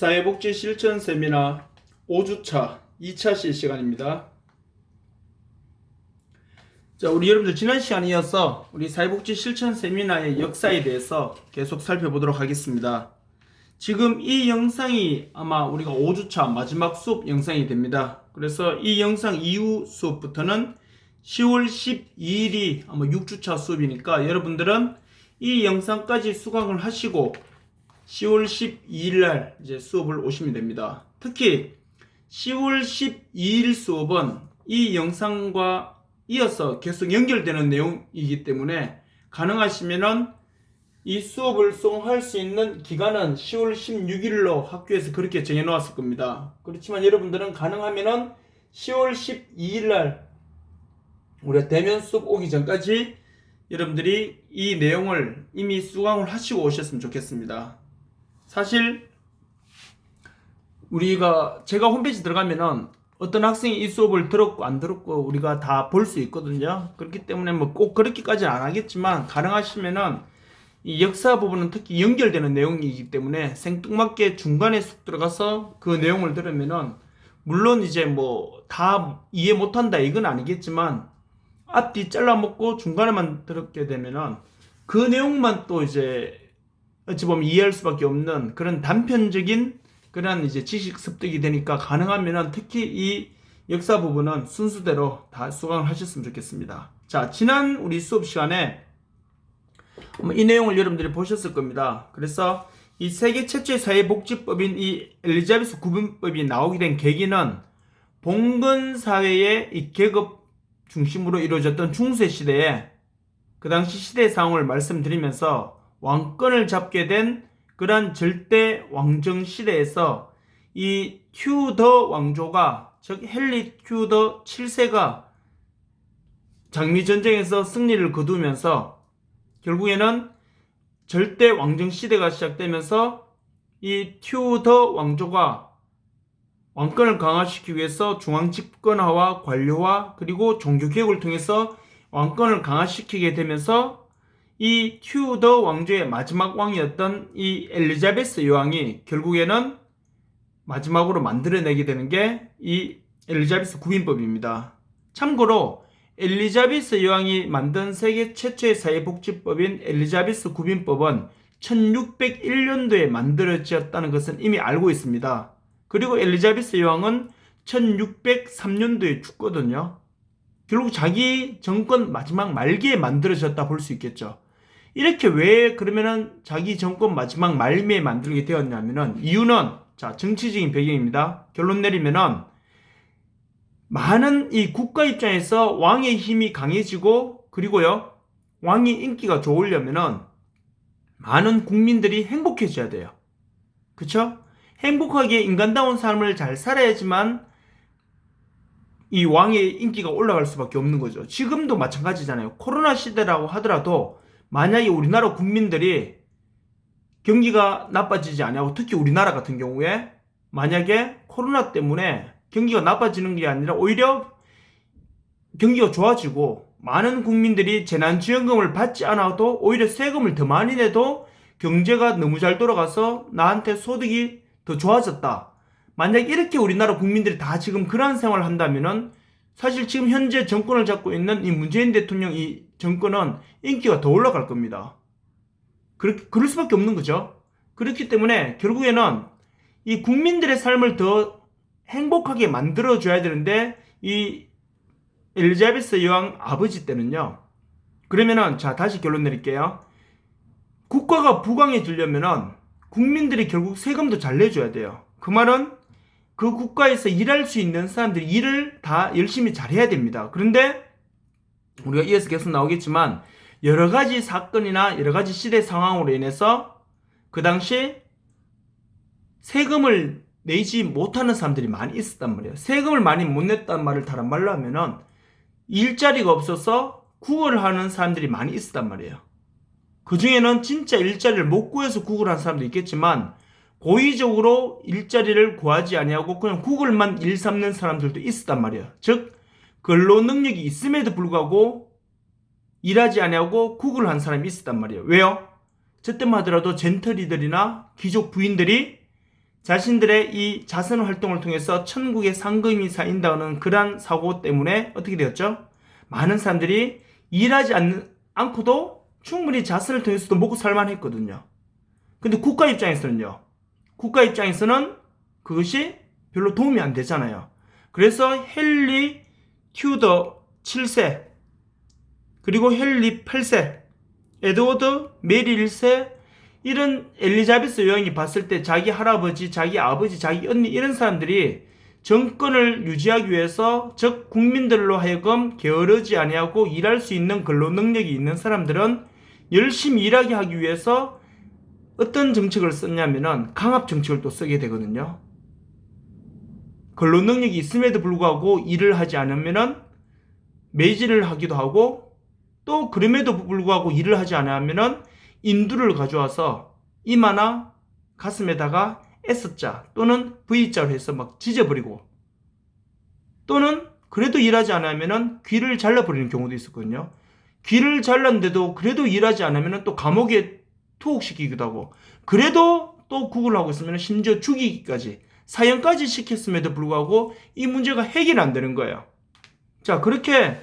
사회복지 실천 세미나 5주차 2차 실시간입니다. 자, 우리 여러분들 지난 시간에 이어서 우리 사회복지 실천 세미나의 역사에 대해서 계속 살펴보도록 하겠습니다. 지금 이 영상이 아마 우리가 5주차 마지막 수업 영상이 됩니다. 그래서 이 영상 이후 수업부터는 10월 12일이 아마 6주차 수업이니까 여러분들은 이 영상까지 수강을 하시고 10월 12일 날 이제 수업을 오시면 됩니다. 특히 10월 12일 수업은 이 영상과 이어서 계속 연결되는 내용이기 때문에 가능하시면은 이 수업을 수강할 수 있는 기간은 10월 16일로 학교에서 그렇게 정해 놓았을 겁니다. 그렇지만 여러분들은 가능하면은 10월 12일 날 우리가 대면 수업 오기 전까지 여러분들이 이 내용을 이미 수강을 하시고 오셨으면 좋겠습니다. 사실 제가 홈페이지 들어가면은 어떤 학생이 이 수업을 들었고 안 들었고 우리가 다 볼 수 있거든요. 그렇기 때문에 뭐 꼭 그렇게까지는 안 하겠지만 가능하시면은 이 역사 부분은 특히 연결되는 내용이기 때문에 생뚱맞게 중간에 쑥 들어가서 그 내용을 들으면은 물론 이제 뭐 다 이해 못한다 이건 아니겠지만 앞뒤 잘라먹고 중간에만 들었게 되면은 그 내용만 또 이제 어찌 보면 이해할 수밖에 없는 그런 단편적인 그런 이제 지식 습득이 되니까 가능하면은 특히 이 역사 부분은 순수대로 다 수강을 하셨으면 좋겠습니다. 자, 지난 우리 수업 시간에 이 내용을 여러분들이 보셨을 겁니다. 그래서 이 세계 최초의 사회복지법인 이 엘리자베스 구분법이 나오게 된 계기는 봉건 사회의 이 계급 중심으로 이루어졌던 중세 시대에 그 당시 시대 상황을 말씀드리면서 왕권을 잡게 된 그러한 절대 왕정 시대에서 이 튜더 왕조가 즉 헨리 튜더 7세가 장미 전쟁에서 승리를 거두면서 결국에는 절대 왕정 시대가 시작되면서 이 튜더 왕조가 왕권을 강화시키기 위해서 중앙 집권화와 관료화 그리고 종교개혁을 통해서 왕권을 강화시키게 되면서 이 튜더 왕조의 마지막 왕이었던 이 엘리자베스 여왕이 결국에는 마지막으로 만들어내게 되는 게 이 엘리자베스 구빈법입니다. 참고로 엘리자베스 여왕이 만든 세계 최초의 사회복지법인 엘리자베스 구빈법은 1601년도에 만들어졌다는 것은 이미 알고 있습니다. 그리고 엘리자베스 여왕은 1603년도에 죽거든요. 결국 자기 정권 마지막 말기에 만들어졌다 볼 수 있겠죠. 이렇게 왜 그러면은 자기 정권 마지막 말미에 만들게 되었냐면은 이유는 자, 정치적인 배경입니다. 결론 내리면은 많은 이 국가 입장에서 왕의 힘이 강해지고 그리고요 왕의 인기가 좋으려면은 많은 국민들이 행복해져야 돼요. 그쵸? 행복하게 인간다운 삶을 잘 살아야지만 이 왕의 인기가 올라갈 수밖에 없는 거죠. 지금도 마찬가지잖아요. 코로나 시대라고 하더라도 만약에 우리나라 국민들이 경기가 나빠지지 않냐고 특히 우리나라 같은 경우에 만약에 코로나 때문에 경기가 나빠지는 게 아니라 오히려 경기가 좋아지고 많은 국민들이 재난지원금을 받지 않아도 오히려 세금을 더 많이 내도 경제가 너무 잘 돌아가서 나한테 소득이 더 좋아졌다. 만약 이렇게 우리나라 국민들이 다 지금 그러한 생활을 한다면은 사실 지금 현재 정권을 잡고 있는 이 문재인 대통령 이 정권은 인기가 더 올라갈 겁니다. 그럴 수밖에 없는 거죠. 그렇기 때문에 결국에는 이 국민들의 삶을 더 행복하게 만들어줘야 되는데 이 엘리자베스 여왕 아버지 때는요. 그러면은 자 다시 결론 내릴게요. 국가가 부강해지려면은 국민들이 결국 세금도 잘 내줘야 돼요. 그 말은 그 국가에서 일할 수 있는 사람들이 일을 다 열심히 잘해야 됩니다. 그런데 우리가 이어서 계속 나오겠지만 여러 가지 사건이나 여러 가지 시대 상황으로 인해서 그 당시 세금을 내지 못하는 사람들이 많이 있었단 말이에요. 세금을 많이 못 냈단 말을 다른 말로 하면은 일자리가 없어서 구걸을 하는 사람들이 많이 있었단 말이에요. 그 중에는 진짜 일자리를 못 구해서 구걸한 사람도 있겠지만 고의적으로 일자리를 구하지 아니하고 그냥 구걸만 일 삼는 사람들도 있었단 말이에요. 즉 근로 능력이 있음에도 불구하고 일하지 아니하고 구걸을 한 사람이 있었단 말이에요. 왜요? 저 때만 하더라도 젠틀이들이나 귀족 부인들이 자신들의 이 자선 활동을 통해서 천국의 상금이 쌓인다는 그러한 사고 때문에 어떻게 되었죠? 많은 사람들이 일하지 않고도 충분히 자선을 통해서도 먹고 살만 했거든요. 근데 국가 입장에서는요. 국가 입장에서는 그것이 별로 도움이 안 되잖아요. 그래서 헨리 튜더 7세, 그리고 헨리 8세, 에드워드 메리 1세, 이런 엘리자베스 여왕이 봤을 때 자기 할아버지, 자기 아버지, 자기 언니 이런 사람들이 정권을 유지하기 위해서 즉 국민들로 하여금 게으르지 아니하고 일할 수 있는 근로 능력이 있는 사람들은 열심히 일하게 하기 위해서 어떤 정책을 썼냐면은 강압 정책을 또 쓰게 되거든요. 근로 능력이 있음에도 불구하고 일을 하지 않으면은 매질을 하기도 하고, 또 그럼에도 불구하고 일을 하지 않으면은 인두를 가져와서 이마나 가슴에다가 S자 또는 V자로 해서 막 찢어버리고, 또는 그래도 일하지 않으면은 귀를 잘라버리는 경우도 있었거든요. 귀를 잘랐는데도 그래도 일하지 않으면은 또 감옥에 투옥시키기도 하고, 그래도 또 구걸을 하고 있으면 심지어 죽이기까지, 사형까지 시켰음에도 불구하고 이 문제가 해결이 안 되는 거예요. 자, 그렇게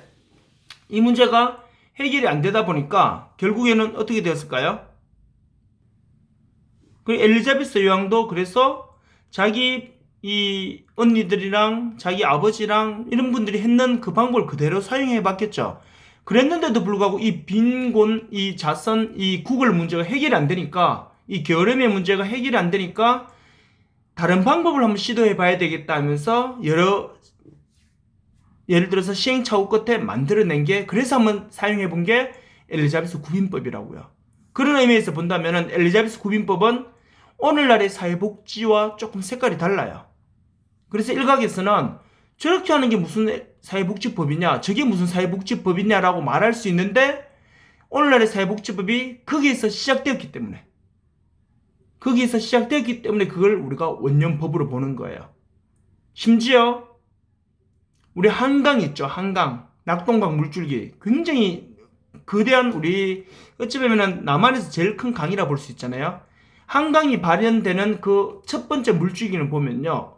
이 문제가 해결이 안 되다 보니까 결국에는 어떻게 되었을까요? 그 엘리자베스 여왕도 그래서 자기 이 언니들이랑 자기 아버지랑 이런 분들이 했는 그 방법을 그대로 사용해 봤겠죠. 그랬는데도 불구하고 이 빈곤, 이 자선, 이 구걸 문제가 해결이 안 되니까, 이 게으름의 문제가 해결이 안 되니까 다른 방법을 한번 시도해 봐야 되겠다 하면서 예를 들어서 시행착오 끝에 만들어낸 게, 그래서 한번 사용해 본 게 엘리자베스 구빈법이라고요. 그런 의미에서 본다면 엘리자베스 구빈법은 오늘날의 사회복지와 조금 색깔이 달라요. 그래서 일각에서는 저렇게 하는 게 무슨 사회복지법이냐, 저게 무슨 사회복지법이냐라고 말할 수 있는데, 오늘날의 사회복지법이 거기에서 시작되었기 때문에 그걸 우리가 원년법으로 보는 거예요. 심지어 우리 한강 있죠. 한강, 낙동강 물줄기, 굉장히 거대한, 우리 어찌 보면 남한에서 제일 큰 강이라 볼 수 있잖아요. 한강이 발현되는 그 첫 번째 물줄기를 보면요,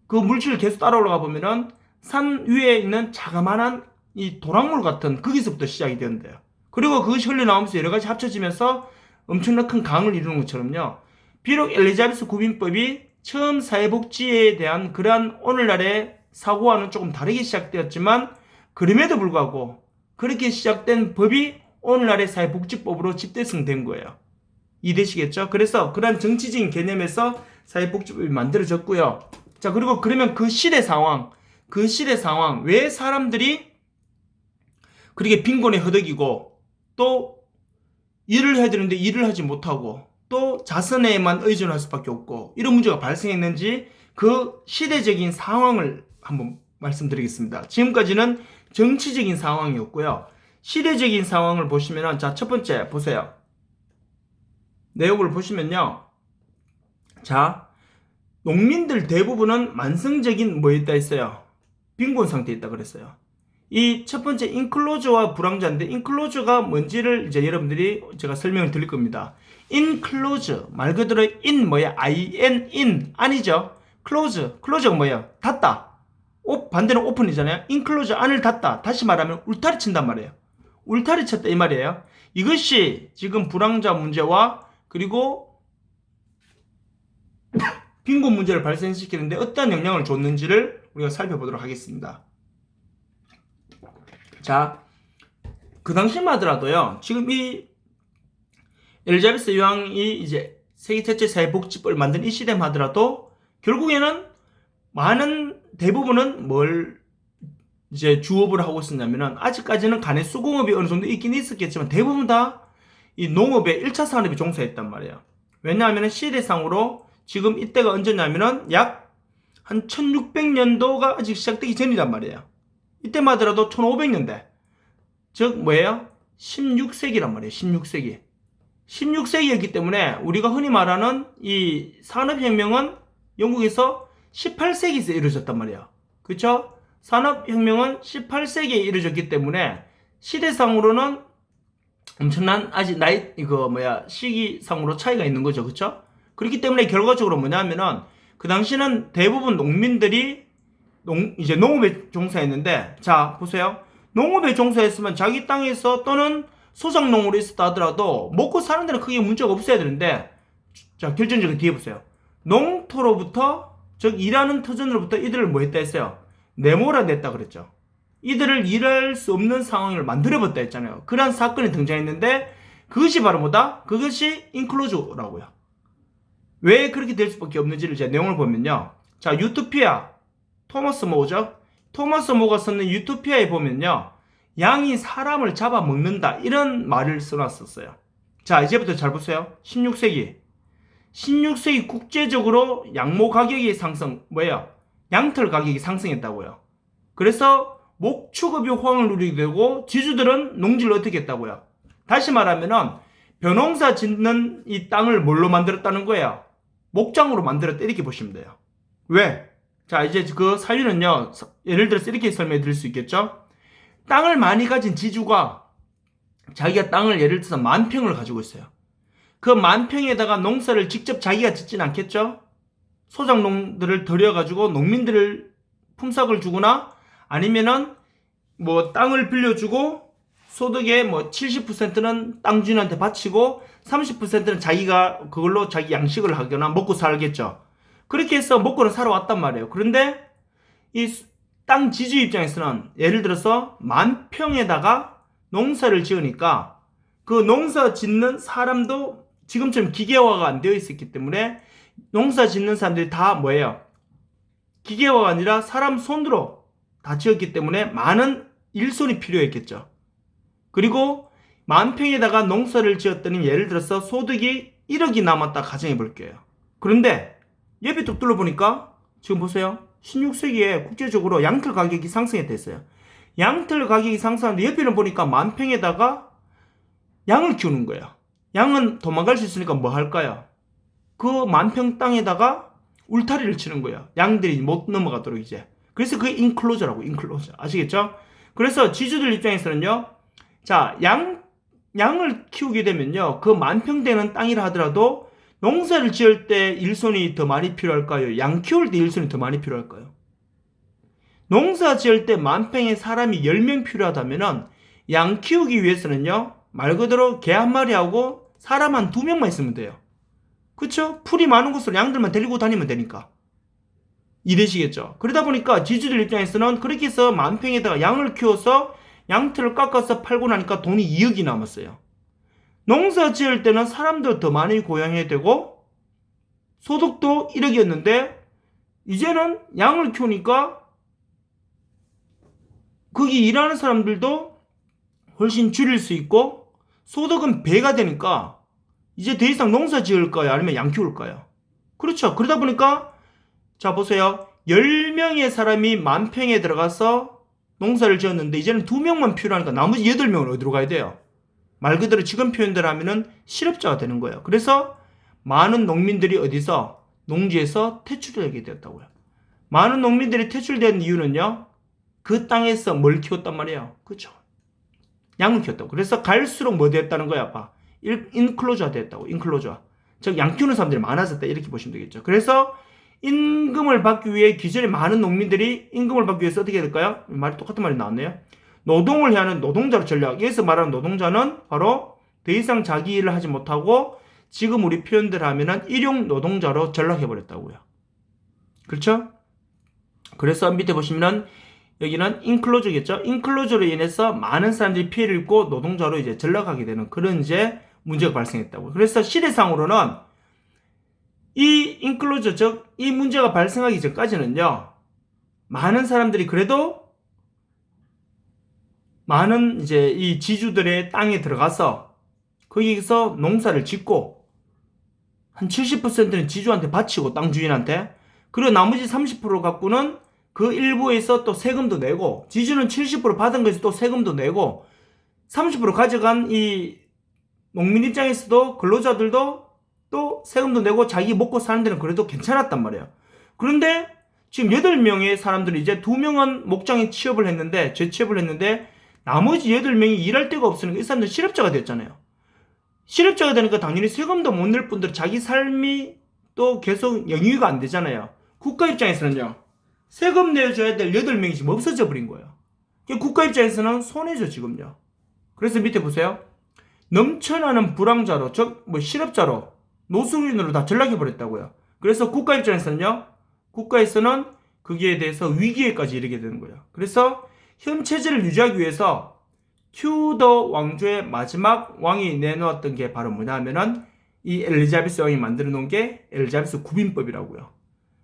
그 물줄을 계속 따라 올라가 보면은 산 위에 있는 자그마한 이 도랑물 같은, 거기서부터 시작이 되는데요. 그리고 그것이 흘러나오면서 여러 가지 합쳐지면서 엄청난 큰 강을 이루는 것처럼요, 비록 엘리자베스 구빈법이 처음 사회복지에 대한 그러한 오늘날의 사고와는 조금 다르게 시작되었지만, 그럼에도 불구하고 그렇게 시작된 법이 오늘날의 사회복지법으로 집대성된 거예요. 이해되시겠죠? 그래서 그러한 정치적인 개념에서 사회복지법이 만들어졌고요. 자, 그리고 그러면 그 시대 상황, 왜 사람들이 그렇게 빈곤에 허덕이고, 또 일을 해야 되는데 일을 하지 못하고, 또 자선에만 의존할 수밖에 없고, 이런 문제가 발생했는지 그 시대적인 상황을 한번 말씀드리겠습니다. 지금까지는 정치적인 상황이었고요. 시대적인 상황을 보시면은, 자, 첫 번째 보세요. 내용을 보시면요, 자, 농민들 대부분은 만성적인 뭐에 있다 했어요? 빈곤 상태에 있다 그랬어요. 이 첫 번째 인클로저와 불황자인데, 인클로저가 뭔지를 이제 여러분들이 제가 설명을 드릴 겁니다. 인클로저, 말 그대로 뭐야? in, 아니죠? 클로저가 뭐예요? 닫다. 반대는 오픈이잖아요. 인클로저, 안을 닫다. 다시 말하면 울타리 친단 말이에요. 울타리 쳤다 이 말이에요. 이것이 지금 불황자 문제와 그리고 빈곤 문제를 발생시키는데 어떠한 영향을 줬는지를 우리가 살펴보도록 하겠습니다. 자, 그 당시만 하더라도요, 지금 이 엘리자베스 여왕이 이제 세계 최초의 사회복지법을 만든 이 시대만 하더라도 결국에는 대부분은 뭘 이제 주업을 하고 있었냐면은, 아직까지는 간의 수공업이 어느 정도 있긴 있었겠지만 대부분 다 이 농업에 1차 산업에 종사했단 말이에요. 왜냐하면 시대상으로 지금 이때가 언제냐면은 약 한 1600년도가 아직 시작되기 전이란 말이에요. 이때만 하더라도 1500년대. 즉 뭐예요? 16세기란 말이에요. 16세기. 16세기였기 때문에 우리가 흔히 말하는 이 산업혁명은 영국에서 18세기에 이루어졌단 말이에요. 그쵸? 산업혁명은 18세기에 이루어졌기 때문에 시대상으로는 엄청난 아직 시기상으로 차이가 있는 거죠. 그쵸? 그렇기 때문에 결과적으로 뭐냐면은 그 당시는 대부분 농민들이 이제 농업에 종사했는데, 자, 보세요. 농업에 종사했으면 자기 땅에서 또는 소작농으로 있었다 하더라도 먹고 사는 데는 크게 문제가 없어야 되는데, 자, 결정적인 뒤에 보세요. 농토로부터, 즉, 일하는 터전으로부터 이들을 뭐 했다 했어요? 내몰아냈다 그랬죠. 이들을 일할 수 없는 상황을 만들어봤다 했잖아요. 그러한 사건이 등장했는데, 그것이 바로 뭐다? 그것이 인클로저라고요. 왜 그렇게 될 수밖에 없는지를 제 내용을 보면요. 자, 유토피아. 토머스 모죠? 토머스 모가 썼는 유토피아에 보면요. 양이 사람을 잡아먹는다. 이런 말을 써놨었어요. 자, 이제부터 잘 보세요. 16세기. 16세기 국제적으로 양모 가격이 뭐예요? 양털 가격이 상승했다고요. 그래서 목축업이 호황을 누리게 되고 지주들은 농지를 어떻게 했다고요? 다시 말하면은 벼농사 짓는 이 땅을 뭘로 만들었다는 거예요? 목장으로 만들었다 이렇게 보시면 돼요. 왜? 자, 이제 그 사유는요. 예를 들어서 이렇게 설명해 드릴 수 있겠죠? 땅을 많이 가진 지주가 자기가 땅을 예를 들어서 10,000평을 가지고 있어요. 그 10,000평에다가 농사를 직접 자기가 짓진 않겠죠? 소작농들을 들여가지고 농민들을 품삯을 주거나 아니면은 뭐 땅을 빌려주고 소득의 뭐 70%는 땅 주인한테 바치고 30%는 자기가 그걸로 자기 양식을 하거나 먹고 살겠죠. 그렇게 해서 먹고는 살아왔단 말이에요. 그런데 이 땅 지주 입장에서는 예를 들어서 10,000평에다가 농사를 지으니까 그 농사 짓는 사람도 지금처럼 기계화가 안 되어 있었기 때문에 농사 짓는 사람들이 다 뭐예요? 기계화가 아니라 사람 손으로 다 지었기 때문에 많은 일손이 필요했겠죠. 그리고 10,000평에다가 농사를 지었더니 예를 들어서 소득이 1억이 남았다 가정해 볼게요. 그런데 옆에 뚝 둘러보니까 지금 보세요. 16세기에 국제적으로 양털 가격이 상승했댔어요. 양털 가격이 상승하는데 옆에는 보니까 10,000평에다가 양을 키우는 거예요. 양은 도망갈 수 있으니까 뭐 할까요? 그 10,000평 땅에다가 울타리를 치는 거예요. 양들이 못 넘어가도록 이제. 그래서 그게 인클로저라고, 인클로저. 아시겠죠? 그래서 지주들 입장에서는요. 자, 양을 키우게 되면요. 그 10,000평 되는 땅이라 하더라도 농사를 지을 때 일손이 더 많이 필요할까요? 양 키울 때 일손이 더 많이 필요할까요? 농사 지을 때 10,000평에 사람이 10명 필요하다면은 양 키우기 위해서는요. 말 그대로 개 한 마리하고 사람 한 2명만 있으면 돼요. 그쵸? 풀이 많은 곳으로 양들만 데리고 다니면 되니까. 이해되시겠죠? 그러다 보니까 지주들 입장에서는 그렇게 해서 10,000평에다가 양을 키워서 양털을 깎아서 팔고 나니까 돈이 2억이 남았어요. 농사 지을 때는 사람도 더 많이 고용해야 되고 소득도 1억이었는데 이제는 양을 키우니까 거기 일하는 사람들도 훨씬 줄일 수 있고 소득은 배가 되니까 이제 더 이상 농사 지을까요? 아니면 양 키울까요? 그렇죠. 그러다 보니까 자 보세요. 10명의 사람이 10,000평에 들어가서 농사를 지었는데 이제는 2명만 필요하니까 나머지 8명은 어디로 가야 돼요? 말 그대로 지금 표현대로 하면은 실업자가 되는 거예요. 그래서 많은 농민들이 어디서? 농지에서 퇴출되게 되었다고요. 많은 농민들이 퇴출된 이유는요. 그 땅에서 뭘 키웠단 말이에요. 그렇죠. 양을 키웠다고. 그래서 갈수록 뭐 됐다는 거야, 아빠? 인클로저가 됐다고. 인클로저. 즉 양 키우는 사람들이 많아졌다. 이렇게 보시면 되겠죠. 그래서 임금을 받기 위해 기존에 많은 농민들이 임금을 받기 위해서 어떻게 해야 될까요? 말이 똑같은 말이 나왔네요. 노동을 해야 하는 노동자로 전략. 여기서 말하는 노동자는 바로 더 이상 자기 일을 하지 못하고 지금 우리 표현대로 하면은 일용 노동자로 전락해버렸다고요. 그렇죠? 그래서 밑에 보시면은 여기는 인클로저겠죠? 인클로저로 인해서 많은 사람들이 피해를 입고 노동자로 이제 전락하게 되는 그런 이제 문제가 발생했다고요. 그래서 시대상으로는 이 인클로저, 즉 이 문제가 발생하기 전까지는요. 많은 사람들이 그래도 많은 이제 이 지주들의 땅에 들어가서 거기서 농사를 짓고 한 70%는 지주한테 바치고 땅 주인한테 그리고 나머지 30% 갖고는 그 일부에서 또 세금도 내고 지주는 70% 받은 것에서 또 세금도 내고 30% 가져간 이 농민 입장에서도 근로자들도 또 세금도 내고 자기 먹고 사는 데는 그래도 괜찮았단 말이에요. 그런데 지금 8명의 사람들이 이제 2명은 목장에 취업을 했는데 재취업을 했는데 나머지 8명이 일할 데가 없으니까 이 사람들 실업자가 됐잖아요. 실업자가 되니까 당연히 세금도 못 낼 뿐더러 자기 삶이 또 계속 영위가 안 되잖아요. 국가 입장에서는요. 세금 내줘야 될 8명이 지금 없어져 버린 거예요. 국가 입장에서는 손해죠, 지금요. 그래서 밑에 보세요. 넘쳐나는 불황자로, 즉, 실업자로, 노숙인으로 다 전락해 버렸다고요. 그래서 국가 입장에서는요, 국가에서는 거기에 대해서 위기에까지 이르게 되는 거예요. 그래서 현 체제를 유지하기 위해서 튜더 왕조의 마지막 왕이 내놓았던 게 바로 뭐냐면은 이 엘리자베스 왕이 만들어 놓은 게 엘리자베스 구빈법이라고요.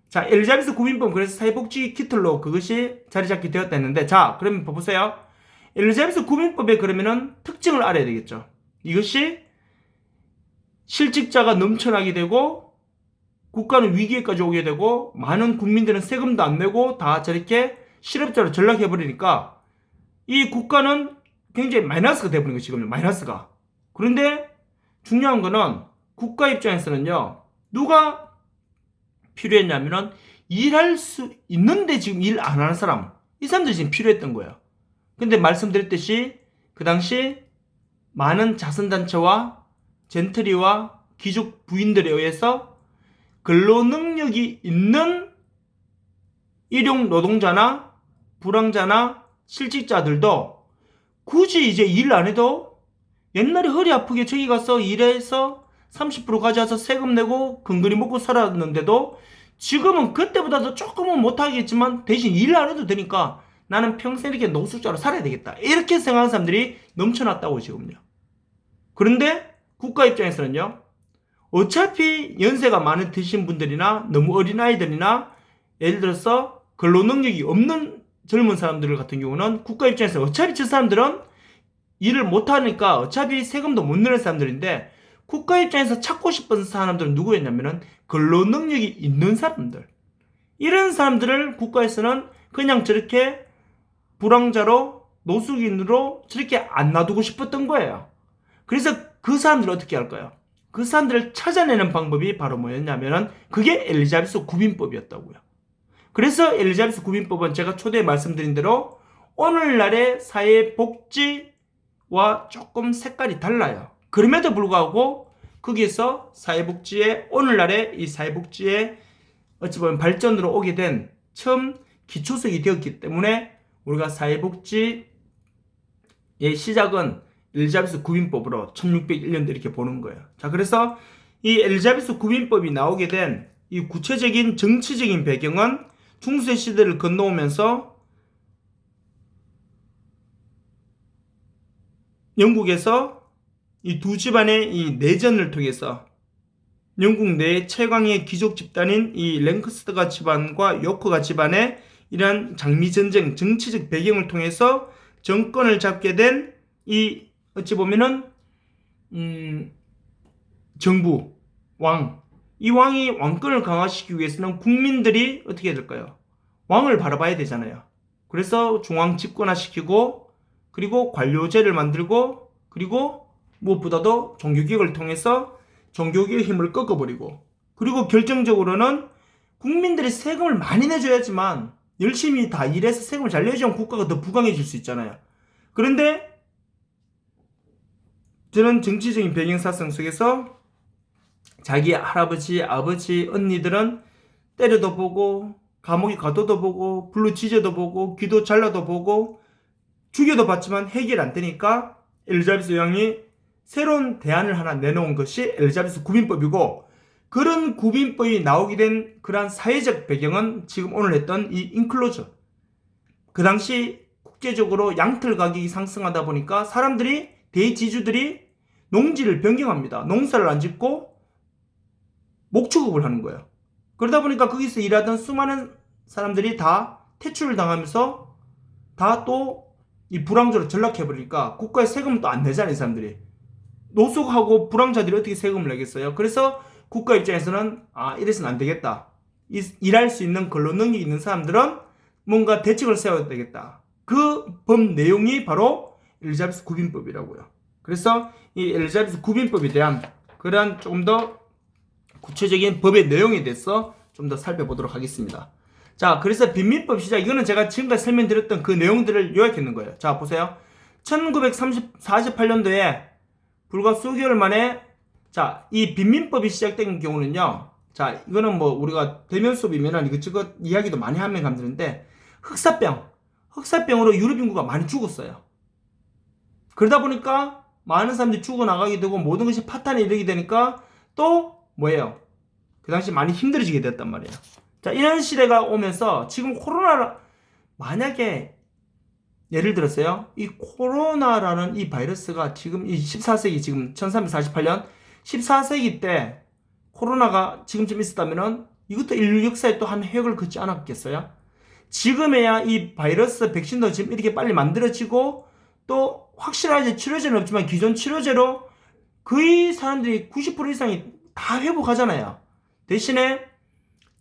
자, 엘리자베스 구빈법, 그래서 사회복지 키틀로 그것이 자리 잡게 되었다 했는데, 자, 그러면 보세요. 엘리자베스 구빈법에 그러면은 특징을 알아야 되겠죠. 이것이 실직자가 넘쳐나게 되고 국가는 위기에까지 오게 되고 많은 국민들은 세금도 안 내고 다 저렇게 실업자로 전락해 버리니까 이 국가는 굉장히 마이너스가 돼버린 거예요. 지금 마이너스가. 그런데 중요한 거는 국가 입장에서는요, 누가 필요했냐면은 일할 수 있는데 지금 일 안 하는 사람, 이 사람들이 지금 필요했던 거예요. 근데 말씀드렸듯이 그 당시 많은 자선단체와 젠트리와 귀족 부인들에 의해서 근로능력이 있는 일용 노동자나 불황자나 실직자들도 굳이 이제 일 안 해도 옛날에 허리 아프게 저기 가서 일해서 30% 가져와서 세금 내고 근근히 먹고 살았는데도 지금은 그때보다도 조금은 못하겠지만 대신 일 안 해도 되니까 나는 평생 이렇게 노숙자로 살아야 되겠다. 이렇게 생각하는 사람들이 넘쳐났다고 지금요. 그런데 국가 입장에서는요. 어차피 연세가 많이 드신 분들이나 너무 어린 아이들이나 예를 들어서 근로능력이 없는 젊은 사람들 같은 경우는 국가 입장에서 어차피 저 사람들은 일을 못하니까 어차피 세금도 못 내는 사람들인데 국가 입장에서 찾고 싶은 사람들은 누구였냐면은 근로능력이 있는 사람들. 이런 사람들을 국가에서는 그냥 저렇게 불황자로 노숙인으로 저렇게 안 놔두고 싶었던 거예요. 그래서 그 사람들을 어떻게 할까요? 그 사람들을 찾아내는 방법이 바로 뭐였냐면은 그게 엘리자베스 구빈법이었다고요. 그래서 엘리자베스 구빈법은 제가 초대에 말씀드린 대로 오늘날의 사회복지와 조금 색깔이 달라요. 그럼에도 불구하고 거기에서 사회복지의 오늘날의 이 사회복지의 어찌 보면 발전으로 오게 된 처음 기초석이 되었기 때문에 우리가 사회복지의 시작은 엘리자베스 구빈법으로 1601년도 이렇게 보는 거예요. 자, 그래서 이 엘리자베스 구빈법이 나오게 된 이 구체적인 정치적인 배경은 중세 시대를 건너오면서 영국에서 이 두 집안의 이 내전을 통해서 영국 내 최강의 귀족 집단인 이 랭커스터가 집안과 요커가 집안의 이러한 장미전쟁 정치적 배경을 통해서 정권을 잡게 된 이 어찌 보면은 정부, 왕, 이 왕이 왕권을 강화시키기 위해서는 국민들이 어떻게 해야 될까요? 왕을 바라봐야 되잖아요. 그래서 중앙 집권화시키고 그리고 관료제를 만들고 그리고 무엇보다도 종교개혁을 통해서 종교개혁의 힘을 꺾어버리고 그리고 결정적으로는 국민들이 세금을 많이 내줘야지만 열심히 다 일해서 세금을 잘 내줘야 국가가 더 부강해질 수 있잖아요. 그런데 저는 정치적인 배경사상 속에서 자기 할아버지, 아버지, 언니들은 때려도 보고 감옥에 가둬도 보고 불로 지져도 보고 귀도 잘라도 보고 죽여도 봤지만 해결 안 되니까 엘리자베스 여왕이 새로운 대안을 하나 내놓은 것이 엘리자베스 구빈법이고 그런 구빈법이 나오게 된 그러한 사회적 배경은 지금 오늘 했던 이 인클로저. 그 당시 국제적으로 양털 가격이 상승하다 보니까 사람들이 대지주들이 농지를 변경합니다. 농사를 안 짓고 목축업을 하는 거예요. 그러다 보니까 거기서 일하던 수많은 사람들이 다 퇴출을 당하면서 다 또 이 불황자로 전락해버리니까 국가에 세금을 또 안 내잖아요. 이 사람들이. 노숙하고 불황자들이 어떻게 세금을 내겠어요? 그래서 국가 입장에서는 이래서는 안 되겠다. 일할 수 있는 근로능력이 있는 사람들은 뭔가 대책을 세워야 되겠다. 그 법 내용이 바로 엘리자베스 구빈법이라고요. 그래서 이 엘리자베스 구빈법에 대한 그러한 조금 더 구체적인 법의 내용에 대해서 좀 더 살펴보도록 하겠습니다. 자, 그래서 빈민법 시작, 이거는 제가 지금까지 설명드렸던 그 내용들을 요약했는 거예요. 자, 보세요. 1948년도에 불과 수개월 만에 자, 이 빈민법이 시작된 경우는요. 자, 이거는 뭐 우리가 대면 수업이면은 이것저것 이야기도 많이 하면 감드는데 흑사병으로 유럽 인구가 많이 죽었어요. 그러다 보니까 많은 사람들이 죽어나가게 되고 모든 것이 파탄에 이르게 되니까 또 뭐예요? 그 당시 많이 힘들어지게 됐단 말이에요. 자, 이런 시대가 오면서 지금 코로나 만약에 예를 들었어요. 이 코로나라는 이 바이러스가 지금 이 14세기 지금 1348년 14세기 때 코로나가 지금쯤 있었다면은 이것도 인류 역사에 또 한 획을 긋지 않았겠어요? 지금에야 이 바이러스 백신도 지금 이렇게 빨리 만들어지고 또 확실하게 치료제는 없지만 기존 치료제로 거의 사람들이 90% 이상이 다 회복하잖아요. 대신에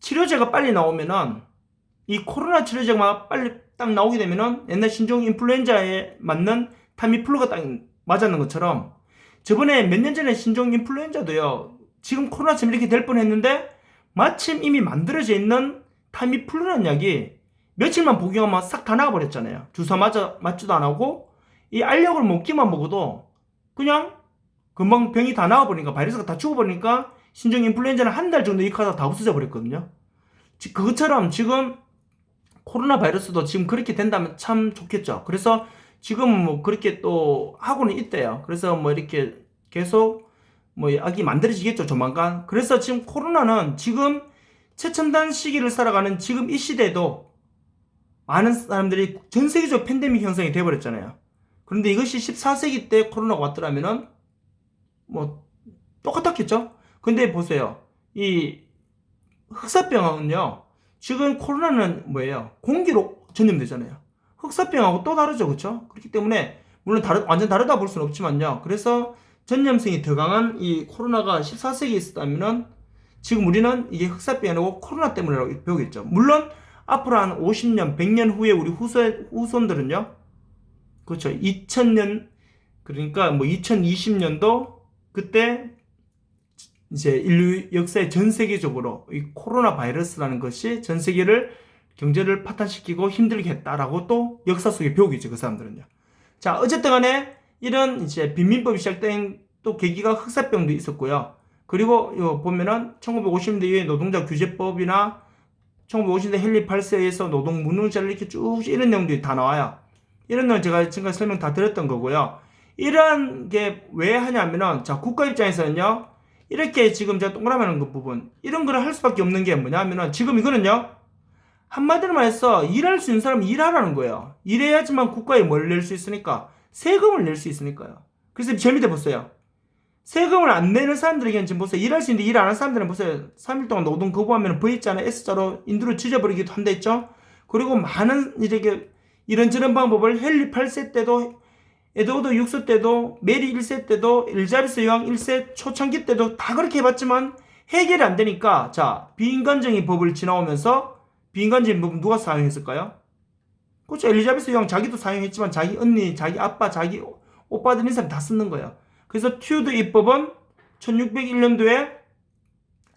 치료제가 빨리 나오면은 이 코로나 치료제가 빨리 딱 나오게 되면은 옛날 신종 인플루엔자에 맞는 타미플루가 딱 맞았는 것처럼 저번에 몇 년 전에 신종 인플루엔자도요. 지금 코로나처럼 이렇게 될 뻔했는데 마침 이미 만들어져 있는 타미플루라는 약이 며칠만 복용하면 싹 다 나가버렸잖아요. 주사 맞지도 안 하고 이 알약을 먹기만 먹어도 그냥 금방 병이 다 나와버리니까 바이러스가 다 죽어버리니까 신종 인플루엔자는 한 달 정도 익하다 다 없어져 버렸거든요. 그것처럼 지금 코로나 바이러스도 지금 그렇게 된다면 참 좋겠죠. 그래서 지금 뭐 그렇게 또 하고는 있대요. 그래서 뭐 이렇게 계속 뭐 약이 만들어지겠죠, 조만간. 그래서 지금 코로나는 지금 최첨단 시기를 살아가는 지금 이 시대에도 많은 사람들이 전 세계적 팬데믹 현상이 돼버렸잖아요. 그런데 이것이 14세기 때 코로나가 왔더라면은 뭐 똑같았겠죠? 근데 보세요. 이 흑사병은요. 지금 코로나는 뭐예요? 공기로 전염되잖아요. 흑사병하고 또 다르죠, 그렇죠? 그렇기 때문에 물론 완전 다르다 볼 수는 없지만요. 그래서 전염성이 더 강한 이 코로나가 14세기에 있었다면은 지금 우리는 이게 흑사병이 아니고 코로나 때문이라고 배우겠죠. 물론 앞으로 한 50년, 100년 후에 우리 후손들은요. 그렇죠. 2000년 그러니까 뭐 2020년도 그때 이제 인류 역사의 전 세계적으로 이 코로나 바이러스라는 것이 전 세계를 경제를 파탄시키고 힘들게 했다라고 또 역사 속에 배우겠죠, 그 사람들은요. 자, 어쨌든 간에 이런 이제 빈민법이 시작된 또 계기가 흑사병도 있었고요. 그리고 요 보면은 1950년대 이후에 노동자 규제법이나 1950년대 헨리 8세에 의해서 노동 무능자를 이렇게 쭉 이런 내용들이 다 나와요. 이런 내용 제가 지금까지 설명 다 드렸던 거고요. 이런 게 왜 하냐면은 자, 국가 입장에서는요. 이렇게 지금 제가 동그라미 하는 그 부분 이런 거를 할 수밖에 없는 게 뭐냐면은 지금 이거는요. 한마디로 말해서 일할 수 있는 사람은 일하라는 거예요. 일해야지만 국가에 뭘 낼 수 있으니까 세금을 낼 수 있으니까요. 그래서 재미있게 보세요. 세금을 안 내는 사람들에게는 지금 보세요. 일할 수 있는데 일 안 하는 사람들은 보세요. 3일 동안 노동 거부하면 V자나 S자로 인두로 찢어버리기도 한다 했죠. 그리고 많은 이렇게 이런저런 방법을 헨리 8세 때도 에드워드 6세 때도 메리 1세 때도 엘자베스 여왕 1세 초창기 때도 다 그렇게 해봤지만 해결이 안 되니까 자 비인간적인 법을 지나오면서 비인간적인 법은 누가 사용했을까요? 그렇죠. 엘리자베스 여왕 자기도 사용했지만 자기 언니, 자기 아빠, 자기 오빠들 인사를 다 쓰는 거예요. 그래서 튜드 입법은 1601년도에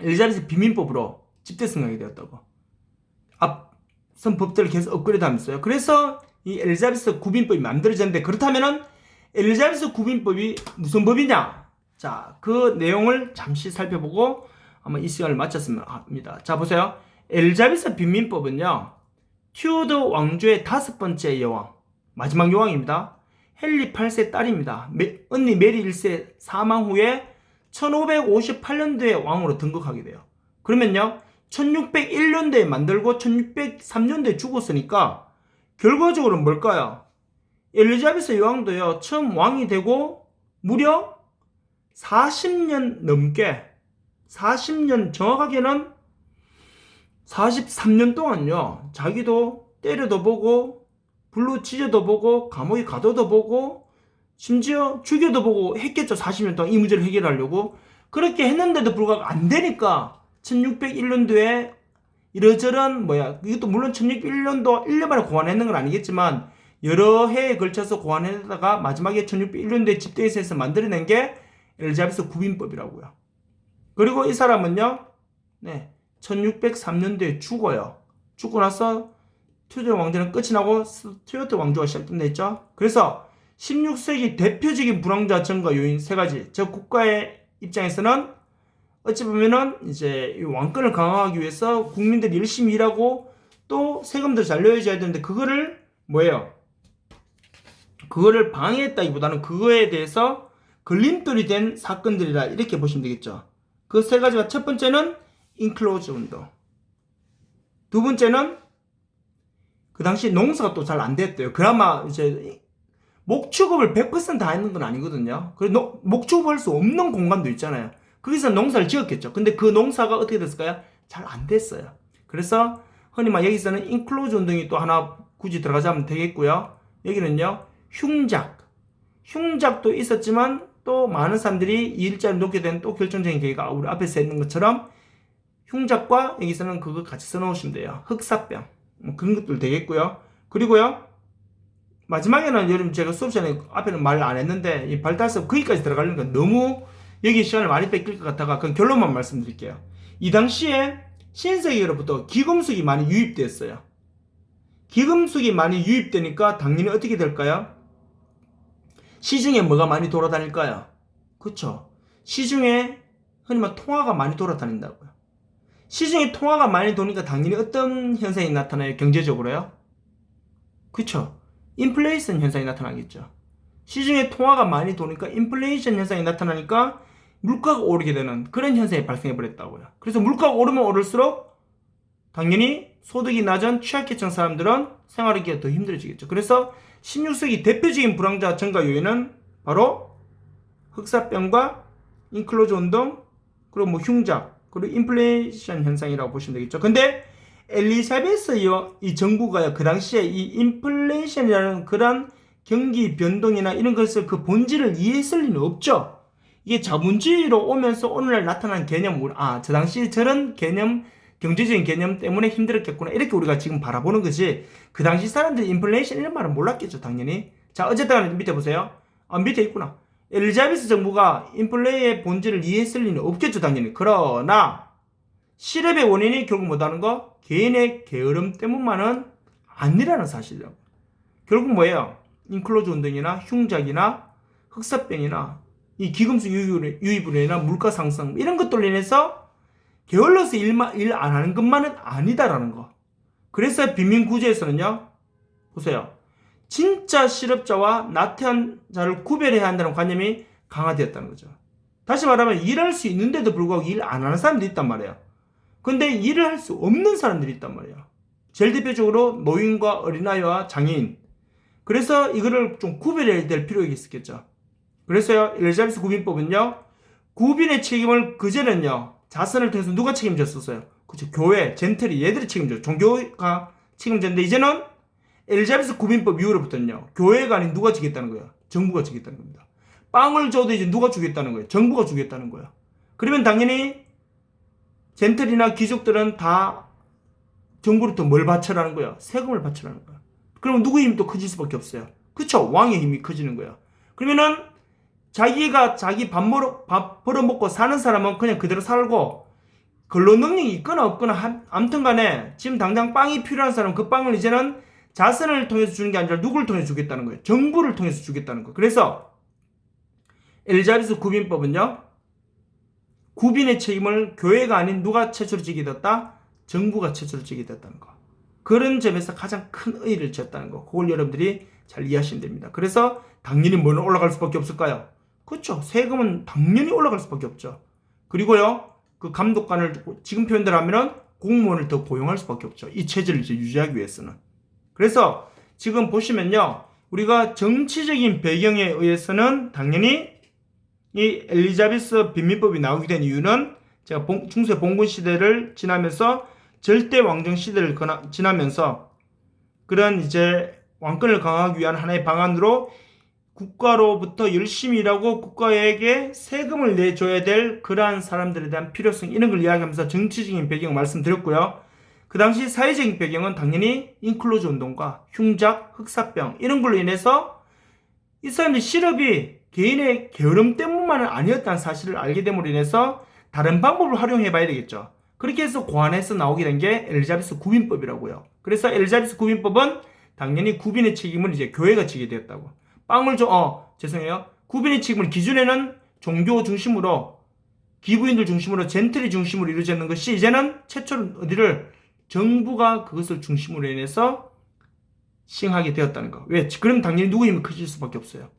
엘리자베스 비민법으로 집대 승하게 되었다고. 앞선 법들을 계속 업그레이드 하면서요. 그래서 이 엘리자베스 구빈법이 만들어졌는데 그렇다면은 엘리자베스 구빈법이 무슨 법이냐? 자, 그 내용을 잠시 살펴보고 아마 이 시간을 마쳤으면 합니다. 자, 보세요. 엘리자베스 빈민법은요. 튜드 왕조의 5번째 여왕, 마지막 여왕입니다. 헨리 8세 딸입니다. 언니 메리 1세 사망 후에 1558년도에 왕으로 등극하게 돼요. 그러면요. 1601년도에 만들고 1603년도에 죽었으니까 결과적으로 뭘까요? 엘리자베스 여왕도요. 처음 왕이 되고 무려 40년 넘게 40년 정확하게는 43년 동안요. 자기도 때려도 보고 불로 찢어도 보고 감옥에 가둬도 보고 심지어 죽여도 보고 했겠죠. 40년 동안 이 문제를 해결하려고. 그렇게 했는데도 불구하고 안 되니까 1601년도에 이러저런 이것도 물론 1601년도 1년 만에 고안했는 건 아니겠지만 여러 해에 걸쳐서 고안해다가 마지막에 1601년도에 집대에서 만들어낸 게 엘리자베스 구빈법이라고요. 그리고 이 사람은요. 1603년도에 죽어요. 죽고 나서 튜드 왕조는 끝이 나고 스튜어트 왕조가 시작됐죠. 그래서 16세기 대표적인 불황자 증가 요인 3가지. 저 국가의 입장에서는 어찌 보면은 이제 이 왕권을 강화하기 위해서 국민들이 열심히 일하고 또 세금도 잘 내줘야 되는데 그거를 뭐예요? 그거를 방해했다기보다는 그거에 대해서 걸림돌이 된 사건들이라 이렇게 보시면 되겠죠. 그 세 가지가 첫 번째는 인클로즈 운동. 두 번째는 그 당시 농사가 또 잘 안 됐대요. 그나마 이제 목축업을 100%다 했는 건 아니거든요. 그리고 목축업할 수 없는 공간도 있잖아요. 거기서 농사를 지었겠죠. 근데 그 농사가 어떻게 됐을까요? 잘 안 됐어요. 그래서 흔히 말 여기서는 인클로즈 운동이 또 하나 굳이 들어가자면 되겠고요. 여기는요, 흉작도 있었지만 또 많은 사람들이 이 일자를 놓게 된 또 결정적인 계기가 우리 앞에서 했는 것처럼 흉작과 여기서는 그거 같이 써놓으시면 돼요. 흑사병. 뭐 그런 것들 되겠고요. 그리고요, 마지막에는 여러분 제가 수업 시간에 앞에는 말 안 했는데 이 발달서 거기까지 들어가려는 건 너무 여기 시간을 많이 뺏길 것 같아가 그 결론만 말씀드릴게요. 이 당시에 신세계로부터 기금속이 많이 유입됐어요. 기금속이 많이 유입되니까 당연히 어떻게 될까요? 시중에 뭐가 많이 돌아다닐까요? 그쵸? 시중에 흔히 말 통화가 많이 돌아다닌다고요. 시중에 통화가 많이 도니까 당연히 어떤 현상이 나타나요? 경제적으로요? 그쵸? 인플레이션 현상이 나타나겠죠. 시중에 통화가 많이 도니까 인플레이션 현상이 나타나니까 물가가 오르게 되는 그런 현상이 발생해 버렸다고요. 그래서 물가가 오르면 오를수록 당연히 소득이 낮은 취약계층 사람들은 생활하기가 더 힘들어지겠죠. 그래서 16세기 대표적인 불황자 증가 요인은 바로 흑사병과 인클로즈 운동, 그리고 뭐 흉작, 그리고 인플레이션 현상이라고 보시면 되겠죠. 근데 엘리자베스 이 정부가요, 그 당시에 이 인플레이션이라는 그런 경기 변동이나 이런 것을 그 본질을 이해했을 리는 없죠. 이게 자본주의로 오면서 오늘날 나타난 개념, 저 당시 저런 개념, 경제적인 개념 때문에 힘들었겠구나, 이렇게 우리가 지금 바라보는 거지. 그 당시 사람들이 인플레이션 이런 말은 몰랐겠죠, 당연히. 자, 어쨌든 밑에 보세요. 밑에 있구나. 엘리자베스 정부가 인플레이의 본질을 이해했을 리는 없겠죠, 당연히. 그러나 실업의 원인이 결국 뭐다는 거? 개인의 게으름 때문만은 아니라는 사실이라고. 결국 뭐예요? 인클로즈 운동이나 흉작이나 흑사병이나 이 기금속 유입으로 인한 물가 상승 이런 것들로 인해서 게을러서 일 안 하는 것만은 아니다라는 거. 그래서 빈민구제에서는요, 보세요, 진짜 실업자와 나태한 자를 구별해야 한다는 관념이 강화되었다는 거죠. 다시 말하면 일할 수 있는데도 불구하고 일 안 하는 사람들이 있단 말이에요. 근데 일을 할 수 없는 사람들이 있단 말이에요. 제일 대표적으로 노인과 어린아이와 장애인. 그래서 이거를 좀 구별해야 될 필요가 있었겠죠. 그래서요, 엘리자베스 구빈법은요, 구빈의 책임을 그전에는요, 자선을 통해서 누가 책임졌었어요? 그죠? 교회, 젠틀이, 얘들이 책임져요. 종교가 책임졌는데 이제는 엘리자베스 구빈법 이후로부터는요, 교회가 아닌 누가 지겠다는 거예요? 정부가 지겠다는 겁니다. 빵을 줘도 이제 누가 주겠다는 거예요? 정부가 주겠다는 거예요. 그러면 당연히 젠틀이나 귀족들은 다 정부로부터 뭘 바쳐라는 거예요? 세금을 바쳐라는 거예요. 그럼 누구의 힘이 또 커질 수밖에 없어요? 그쵸? 왕의 힘이 커지는 거예요. 그러면은 자기가 자기 밥 벌어먹고 사는 사람은 그냥 그대로 살고, 근로 능력이 있거나 없거나 아무튼 간에 지금 당장 빵이 필요한 사람은 그 빵을 이제는 자선을 통해서 주는 게 아니라 누구를 통해서 주겠다는 거예요? 정부를 통해서 주겠다는 거예요. 그래서 엘리자베스 구빈법은요, 구빈의 책임을 교회가 아닌 누가 최초로 지게 됐다? 정부가 최초로 지게 됐다는 거. 그런 점에서 가장 큰 의의를 지었다는 거. 그걸 여러분들이 잘 이해하시면 됩니다. 그래서 당연히 뭐는 올라갈 수밖에 없을까요? 그렇죠. 세금은 당연히 올라갈 수밖에 없죠. 그리고요, 그 감독관을 지금 표현대로 하면은 공무원을 더 고용할 수밖에 없죠. 이 체제를 이제 유지하기 위해서는. 그래서 지금 보시면요, 우리가 정치적인 배경에 의해서는 당연히 이 엘리자베스 빈민법이 나오게 된 이유는 제가 중세 봉건 시대를 지나면서 절대 왕정 시대를 지나면서 그런 이제 왕권을 강화하기 위한 하나의 방안으로 국가로부터 열심히 일하고 국가에게 세금을 내줘야 될 그러한 사람들에 대한 필요성, 이런 걸 이야기하면서 정치적인 배경 말씀드렸고요. 그 당시 사회적인 배경은 당연히 인클로즈 운동과 흉작, 흑사병 이런 걸로 인해서 이 사람들이 실업이 개인의 게으름 때문만은 아니었다는 사실을 알게 됨으로 인해서 다른 방법을 활용해 봐야 되겠죠. 그렇게 해서 고안해서 나오게 된 게 엘리자베스 구빈법이라고요. 그래서 엘리자베스 구빈법은 당연히 구빈의 책임을 이제 교회가 지게 되었다고. 빵을 죄송해요. 구빈의 책임을 기존에는 종교 중심으로 기부인들 중심으로 젠틀이 중심으로 이루어지는 것이 이제는 최초로 어디를 정부가 그것을 중심으로 인해서 시행하게 되었다는 거. 왜? 그럼 당연히 누구 힘이 커질 수밖에 없어요.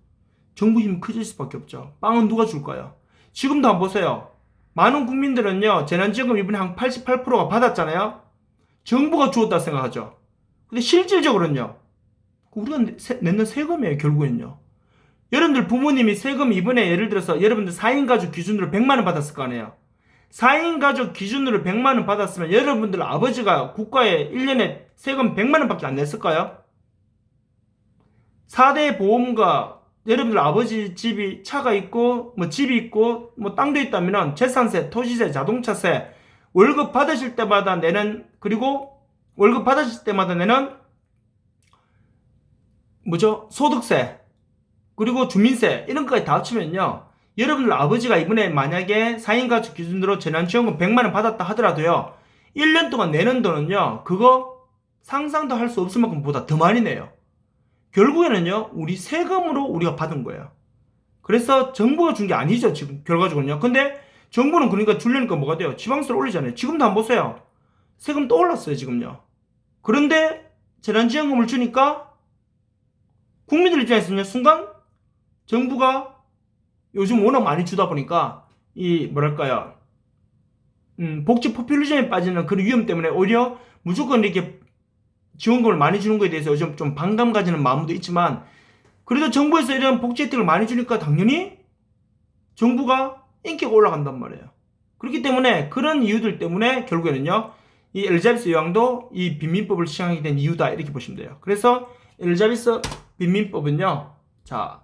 정부 힘이 커질 수밖에 없죠. 빵은 누가 줄까요? 지금도 한번 보세요. 많은 국민들은요, 재난지원금 이번에 한 88%가 받았잖아요. 정부가 주었다 생각하죠. 근데 실질적으로는요, 우리가 내는 세금이에요, 결국엔요. 여러분들 부모님이 세금 이번에 예를 들어서 여러분들 4인 가족 기준으로 100만 원 받았을 거 아니에요. 4인 가족 기준으로 100만 원 받았으면 여러분들 아버지가 국가에 1년에 세금 100만 원밖에 안 냈을까요? 4대 보험과 여러분들 아버지 집이 차가 있고 뭐 집이 있고 뭐 땅도 있다면 재산세, 토지세, 자동차세 월급 받으실 때마다 내는 그리고 월급 받으실 때마다 내는 소득세 그리고 주민세 이런 것까지 다 합치면요. 여러분들 아버지가 이번에 만약에 4인 가족 기준으로 재난지원금 100만 원 받았다 하더라도요. 1년 동안 내는 돈은요. 그거 상상도 할 수 없을 만큼 보다 더 많이 내요. 결국에는요. 우리 세금으로 우리가 받은 거예요. 그래서 정부가 준 게 아니죠. 지금 결과적으로는요. 근데 정부는 그러니까 주려니까 뭐가 돼요? 지방세를 올리잖아요. 지금도 한번 보세요. 세금 또 올랐어요. 지금요. 그런데 재난지원금을 주니까 국민들 입장에서는 순간 정부가 요즘 워낙 많이 주다 보니까 이 뭐랄까요 복지 포퓰리즘에 빠지는 그런 위험 때문에 오히려 무조건 이렇게 지원금을 많이 주는 거에 대해서 요즘 좀 반감 가지는 마음도 있지만 그래도 정부에서 이런 복지 혜택을 많이 주니까 당연히 정부가 인기가 올라간단 말이에요. 그렇기 때문에 그런 이유들 때문에 결국에는요 이 엘리자베스 여왕도 이 빈민법을 시행하게 된 이유다 이렇게 보시면 돼요. 그래서 엘리자베스 빈민법은요 자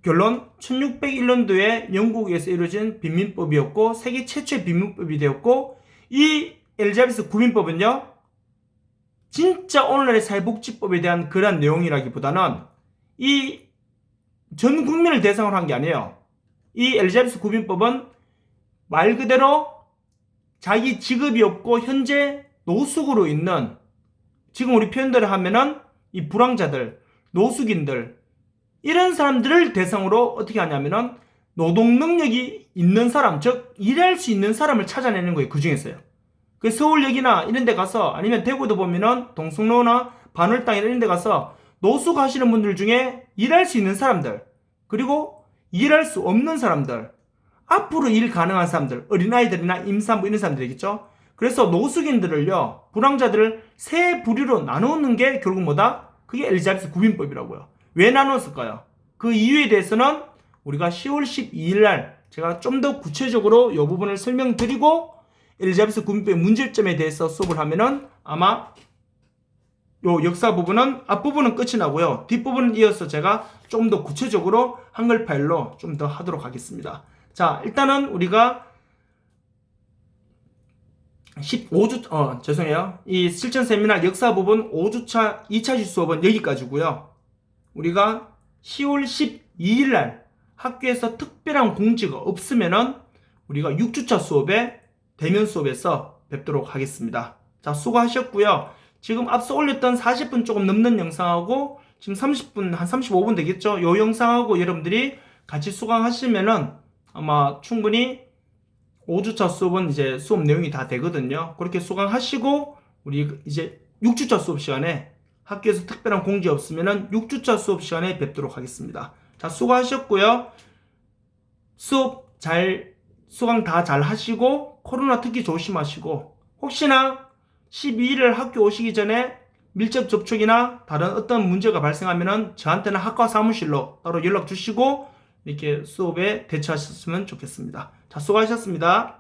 결론 1601년도에 영국에서 이루어진 빈민법이었고 세계 최초의 빈민법이 되었고 이 엘리자베스 구민법은요 진짜 오늘날의 사회복지법에 대한 그런 내용이라기보다는 이 전 국민을 대상으로 한 게 아니에요. 이 엘리자베스 구민법은 말 그대로 자기 직업이 없고 현재 노숙으로 있는 지금 우리 표현대로 하면은 이 불황자들, 노숙인들 이런 사람들을 대상으로 어떻게 하냐면은 노동 능력이 있는 사람, 즉 일할 수 있는 사람을 찾아내는 거예요. 그 중에서요. 그 서울역이나 이런 데 가서 아니면 대구도 보면은 동성로나 반월당 이런 데 가서 노숙하시는 분들 중에 일할 수 있는 사람들 그리고 일할 수 없는 사람들 앞으로 일 가능한 사람들 어린아이들이나 임산부 이런 사람들이겠죠. 그래서 노숙인들을요 불황자들을 세 부류로 나누는 게 결국 뭐다? 그게 엘리자베스 구민법이라고요. 왜 나눴을까요? 그 이유에 대해서는 우리가 10월 12일 날 제가 좀 더 구체적으로 이 부분을 설명드리고 엘리자베스 구민법의 문제점에 대해서 수업을 하면은 아마 요 역사 부분은 앞부분은 끝이 나고요. 뒷부분은 이어서 제가 좀 더 구체적으로 한글 파일로 좀 더 하도록 하겠습니다. 자, 일단은 우리가 15주, 죄송해요. 이 실전 세미나 역사 부분 5주차 2차시 수업은 여기까지고요. 우리가 10월 12일 날 학교에서 특별한 공지가 없으면은 우리가 6주차 수업에 대면 수업에서 뵙도록 하겠습니다. 자, 수고하셨고요. 지금 앞서 올렸던 40분 조금 넘는 영상하고 지금 30분, 한 35분 되겠죠? 요 영상하고 여러분들이 같이 수강하시면은 아마 충분히 5주차 수업은 이제 수업 내용이 다 되거든요. 그렇게 수강하시고 우리 이제 6주차 수업 시간에 학교에서 특별한 공지 없으면은 6주차 수업 시간에 뵙도록 하겠습니다. 자, 수고하셨고요. 수강 다 잘 하시고 코로나 특히 조심하시고 혹시나 12일을 학교 오시기 전에 밀접 접촉이나 다른 어떤 문제가 발생하면은 저한테는 학과 사무실로 따로 연락 주시고 이렇게 수업에 대처하셨으면 좋겠습니다. 자, 수고하셨습니다.